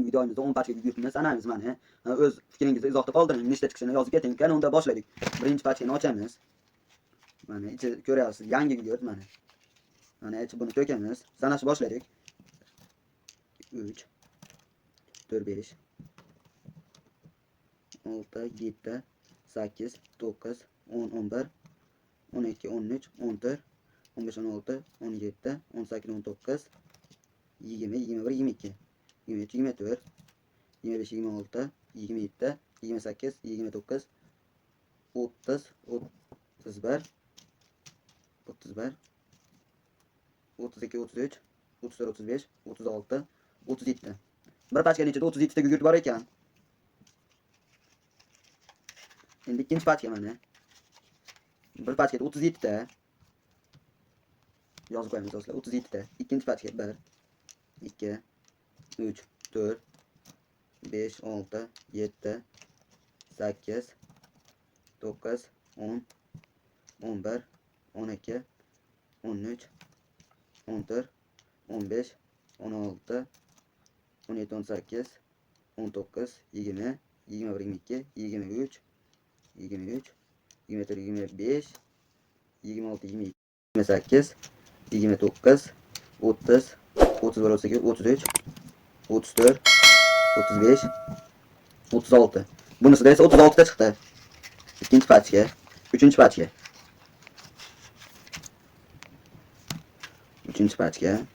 videomizda 10 pachka yugurtni sanaymiz mana. O'z fikringizni izohda qoldiring, nechta chiqishini yozib keting. Qani unda boshladik. Birinchi pachkani ochamiz. Mana ichi ko'ryapsiz, yangi yugurt mana. Mana ichi buni to'kamiz. Sanashni boshladik. 3 4 5 6 7 8 9 10 11 12 13 14 15 16 17 18 19 20 21 22 23 24 25 26 27 28 29 30 31 32 33 34 35 36 37. Bir pachkaning ichida 37 ta gugurt bor ekan. Endi ikkinchi pachka mana. Bir pachkada 37 ta. Yozib qo'yamiz do'stlar. 37 ta. Ikkinchi pachka 1 2 3 4 5 6 7 8 9 10 11 12 13 14 15 16 17 18 19 20 21 22 23 23 24 25 26 27 28 29 30 31 32 33 34 35 36. Bunisida esa 36 ta chiqdi. Ikkinchi pachka, uchinchi pachka. Uchinchi pachka.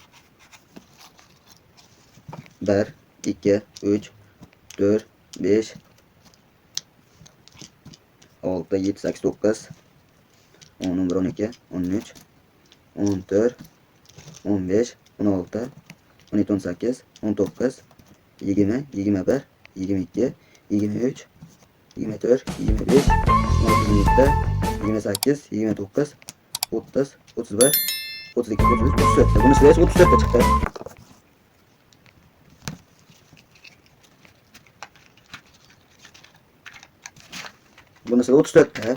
1 2 3 4 5 6 7 8 9 10 11 12 13 14 15 16 17 18 19 20 21 22 23 24 25 26 27 28 29 30 31 32 33 34. Bunisida esa 34 ta chiqdi. Bunisida 34 ta.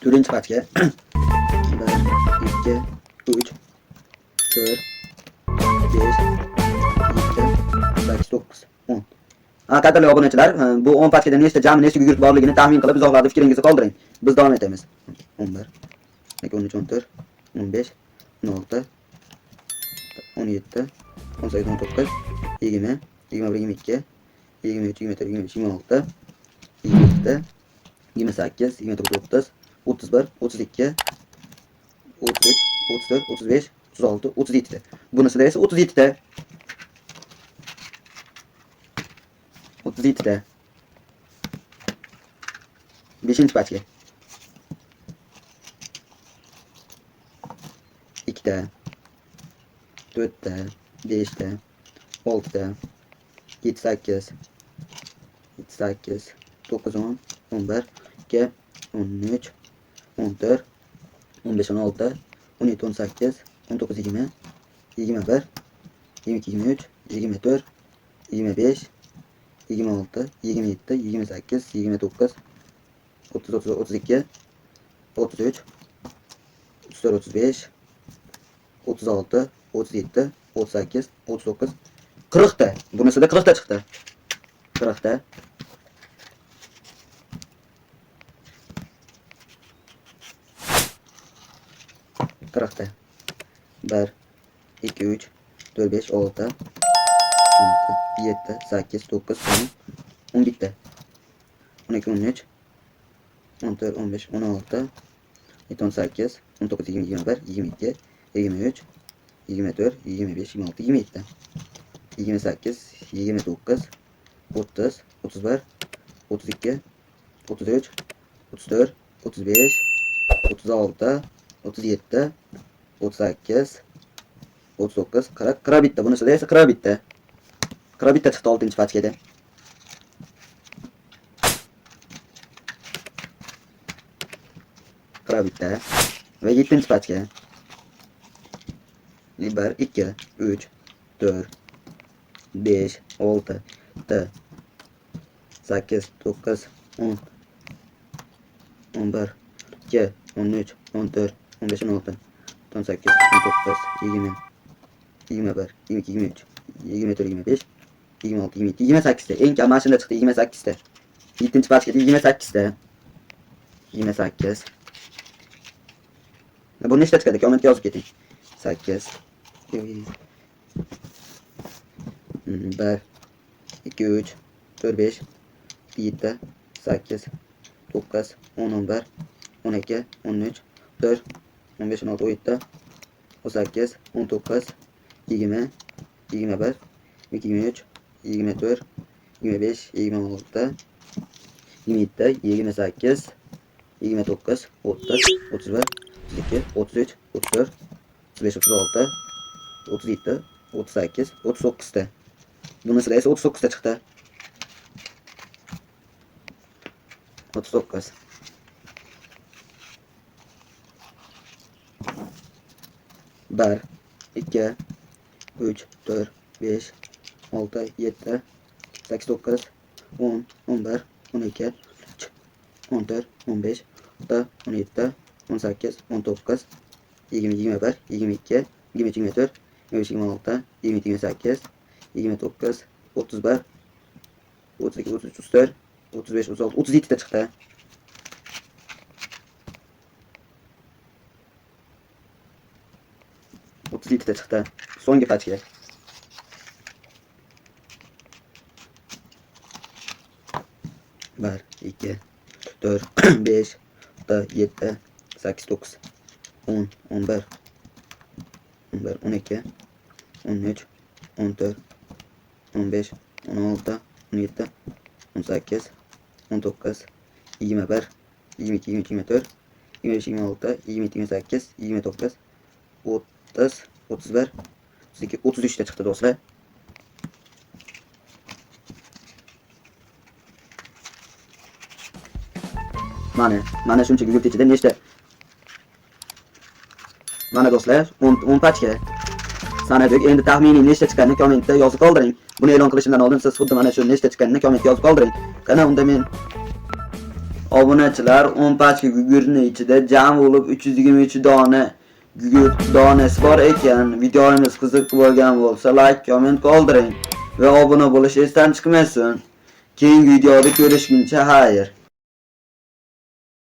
To'rtinchi pachka. 1 2 3 4 5 7 8 9 10. Qadrli obunachilar, bu 10 pachkada nechta jami nechta gugurt borligini taxmin qilib izohlarda fikringizni qoldiring. Biz davom etamiz. 11 13 14 15 16 17 18 19 20 21 22 23 24 25 26 27 28 29 30 31 32 33 34 35 36 37 ta. Bunisida esa 37 ta. 37 ta. 5-chi pachka. 2 ta. 4 ta. 5 ta. 6 ta. 7 8 8 9 10 11 12 13 14 15 16 17 18 19 20 21 22 23 24 25 26 27 28 29 30 32 33 34 35 36 37 38 39 40 ta. Bunisida 40 ta chiqdi. 40 ta. 40 ta. 1 2 3 4 5 6 7 8 9 10 11 ta. 12 13 14 15 16 18 19 20 21 22 23 24 25 26 27 ta. 28 29 30 31 32 33 34 35 36 37 38 39 40 41 ta. Bunisida esa 41 ta. 41 ta chiqdi 6-chi pachkada. 41 ta. Va 7-chi pachka. 1 2 3 4 5 6 7 8 9 10 11 12 13 14 15 16 18 19 20 21, 22, 23, 24, 25, 26, 27, 28'te. En kam maşında çıktı 28'te. 7. paçkada 28'te. 28. Bu nechta chiqadi? Kommentga yozib keting. 8. 1, 2, 3, 4, 5, 7, 8, 9, 10, 11, 12, 13, 14, 15, 16, 17, 18, 19, 20, 21, 22, 23, 24, 25, 26, 27, 28, 29, 30, 31, 32, 33, 34, 35, 36, 37, 38, 39'da. Bunun sırası 39'da çıktı. 39. Bir, 2, 3, 4, 5, 6, 7, 8, 9, 10, 11, 12, 13, 14, 15, 16, 17, 18, 19, 20, 21, 22, 23, 24, 25, 26, 27, 28, 29, 31, 32, 33, 34, 35, 36, 37'de çıktı. de çıktı. Songi paçka. Bir, 2, 4, 5, 6, 7, 8, 9, 10, 11, 12, 13, 14, 15, 16, 17, 18, 19, 21, 22, 23, 24, 25, 26, 27, 28, 29, 30, 31, 32, 33'te çıktı dostlar. Mana shuncha gugurt ichida nechta? Mana do'stlar, 10 pachka. Sanadik. Endi taxminiy nechta chiqqanini kommentda yozib qoldiring. Buni e'lon qilishimdan oldin siz xuddi mana shu nechta chiqqanini kommentga yozib qoldiring. Qana unda men obunachilar 10 pachka gugurtni ichida jami bo'lib 323 dona gugurt donasi bor ekan. Videomiz qiziq bo'lgan bo'lsa like, komment qoldiring va obuna bo'lish esdan chiqmasin. Keyingi videoda ko'rishguncha xayr.